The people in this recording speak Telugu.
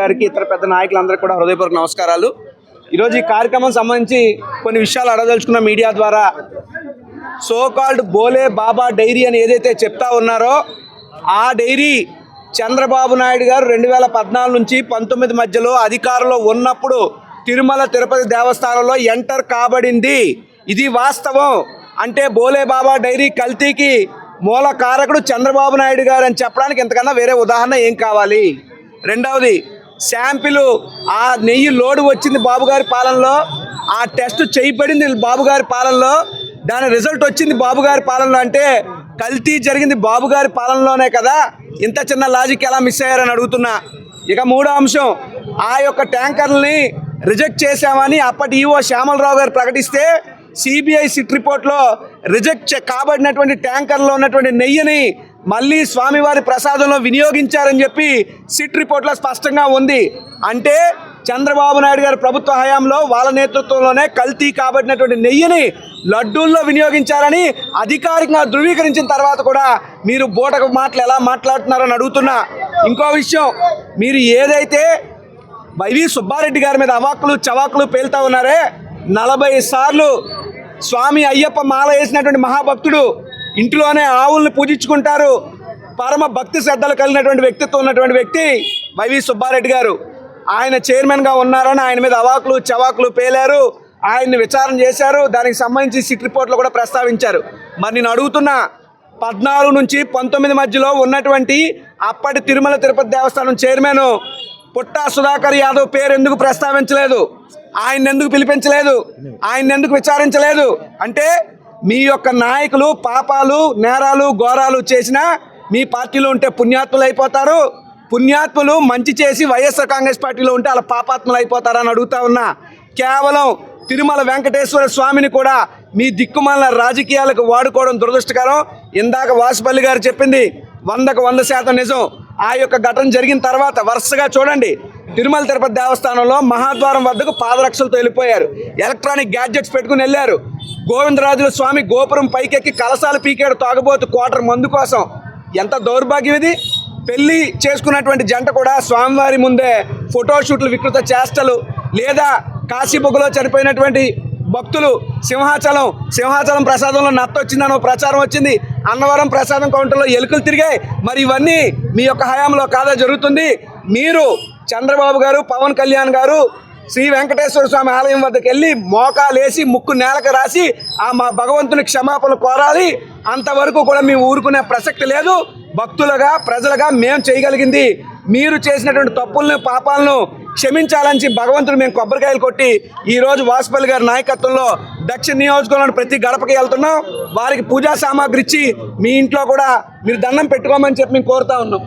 గారికి ఇతర పెద్ద నాయకులందరికీ కూడా హృదయపూర్వక నమస్కారాలు. ఈరోజు ఈ కార్యక్రమం సంబంధించి కొన్ని విషయాలు అడగదలుచుకున్న మీడియా ద్వారా సో కాల్డ్ బోలే బాబా డైరీ అని ఏదైతే చెప్తా ఉన్నారో ఆ డైరీ చంద్రబాబు నాయుడు గారు 2014 నుంచి 19 మధ్యలో అధికారంలో ఉన్నప్పుడు తిరుమల తిరుపతి దేవస్థానంలో ఎంటర్ కాబడింది. ఇది వాస్తవం. అంటే బోలే బాబా డైరీ కల్తీకి మూల కారకుడు చంద్రబాబు నాయుడు గారు అని చెప్పడానికి ఇంతకన్నా వేరే ఉదాహరణ ఏం కావాలి? రెండవది, శాంపిల్ ఆ నెయ్యి లోడు వచ్చింది బాబుగారి పాలనలో, ఆ టెస్ట్ చేయబడింది బాబుగారి పాలనలో, దాని రిజల్ట్ వచ్చింది బాబుగారి పాలనలో. అంటే కల్తీ జరిగింది బాబుగారి పాలనలోనే కదా. ఇంత చిన్న లాజిక్ ఎలా మిస్ అయ్యారని అడుగుతున్నా. ఇక మూడో అంశం, ఆ యొక్క ట్యాంకర్లని రిజెక్ట్ చేశామని అప్పటి ఈవో శ్యామలరావు గారు ప్రకటిస్తే సిబిఐ సిట్ రిపోర్ట్లో రిజెక్ట్ కాబడినటువంటి ట్యాంకర్లో ఉన్నటువంటి నెయ్యిని మళ్ళీ స్వామివారి ప్రసాదంలో వినియోగించారని చెప్పి సిట్ రిపోర్ట్లో స్పష్టంగా ఉంది. అంటే చంద్రబాబు నాయుడు గారి ప్రభుత్వ హయాంలో వాళ్ళ నేతృత్వంలోనే కల్తీ కాబడినటువంటి నెయ్యిని లడ్డూల్లో వినియోగించారని అధికారికంగా ధృవీకరించిన తర్వాత కూడా మీరు బూటకు మాటలు ఎలా మాట్లాడుతున్నారని అడుగుతున్నా. ఇంకో విషయం, మీరు ఏదైతే వైవి సుబ్బారెడ్డి గారి మీద అవాక్కులు చవాకులు పేలుతా ఉన్నారే, 40 సార్లు స్వామి అయ్యప్ప మాల వేసినటువంటి మహాభక్తుడు, ఇంటిలోనే ఆవుల్ని పూజించుకుంటారు, పరమ భక్తి శ్రద్ధలు కలిగినటువంటి వ్యక్తిత్వం ఉన్నటువంటి వ్యక్తి వైవి సుబ్బారెడ్డి గారు. ఆయన చైర్మన్గా ఉన్నారని ఆయన మీద అవాకులు చవాకులు పేలారు, ఆయన్ని విచారణ చేశారు, దానికి సంబంధించి సిట్ రిపోర్ట్లో కూడా ప్రస్తావించారు. మరి నేను అడుగుతున్నా, 14 నుంచి 19 మధ్యలో ఉన్నటువంటి అప్పటి తిరుమల తిరుపతి దేవస్థానం చైర్మన్ పుట్టా సుధాకర్ యాదవ్ పేరు ఎందుకు ప్రస్తావించలేదు? ఆయన ఎందుకు పిలిపించలేదు? ఆయన ఎందుకు విచారించలేదు? అంటే మీ యొక్క నాయకులు పాపాలు నేరాలు ఘోరాలు చేసినా మీ పార్టీలో ఉంటే పుణ్యాత్ములు అయిపోతారు, పుణ్యాత్ములు మంచి చేసి వైఎస్ఆర్ కాంగ్రెస్ పార్టీలో ఉంటే అలా పాపాత్ములు అయిపోతారని అడుగుతా ఉన్నా. కేవలం తిరుమల వెంకటేశ్వర స్వామిని కూడా మీ దిక్కుమాలిన రాజకీయాలకు వాడుకోవడం దురదృష్టకరం. ఇందాక వాసుపల్లి గారు చెప్పింది 100కు 100% నిజం. ఆ యొక్క ఘటన జరిగిన తర్వాత వరుసగా చూడండి, తిరుమల తిరుపతి దేవస్థానంలో మహాద్వారం వద్దకు పాదరక్షలతో వెళ్ళిపోయారు, ఎలక్ట్రానిక్ గ్యాడ్జెట్స్ పెట్టుకుని వెళ్ళారు. గోవిందరాజుల స్వామి గోపురం పైకెక్కి కలసాలు పీకాడు తాగుబోతు క్వార్టర్ మందు కోసం. ఎంత దౌర్భాగ్యం ఇది! పెళ్లి చేసుకున్నటువంటి జంట కూడా స్వామివారి ముందే ఫోటోషూట్లు, వికృత చేష్టలు, లేదా కాశీబొగ్గలో చనిపోయినటువంటి భక్తులు సింహాచలం ప్రసాదంలో నత్త వచ్చిందని ప్రచారం వచ్చింది, అన్నవరం ప్రసాదం కౌంటర్లో ఎలుకలు తిరిగాయి. మరి ఇవన్నీ మీ యొక్క హయాంలో కాదా జరుగుతుంది? మీరు చంద్రబాబు గారు, పవన్ కళ్యాణ్ గారు శ్రీ వెంకటేశ్వర స్వామి ఆలయం వద్దకు వెళ్ళి మోకాలేసి ముక్కు నేలకు రాసి ఆ మా భగవంతుని క్షమాపణ కోరాలి. అంతవరకు కూడా మేము ఊరుకునే ప్రసక్తి లేదు. భక్తులుగా ప్రజలుగా మేము చేయగలిగింది మీరు చేసినటువంటి తప్పులను పాపాలను క్షమించాలని భగవంతుడు మేము కొబ్బరికాయలు కొట్టి ఈరోజు వాసుపల్లి గారి నాయకత్వంలో దక్షిణ నియోజకవర్గంలో ప్రతి గడపకి వెళ్తున్నాం. వారికి పూజా సామాగ్రి ఇచ్చి మీ ఇంట్లో కూడా మీరు దండం పెట్టుకోమని చెప్పి మేము కోరుతా ఉన్నాం.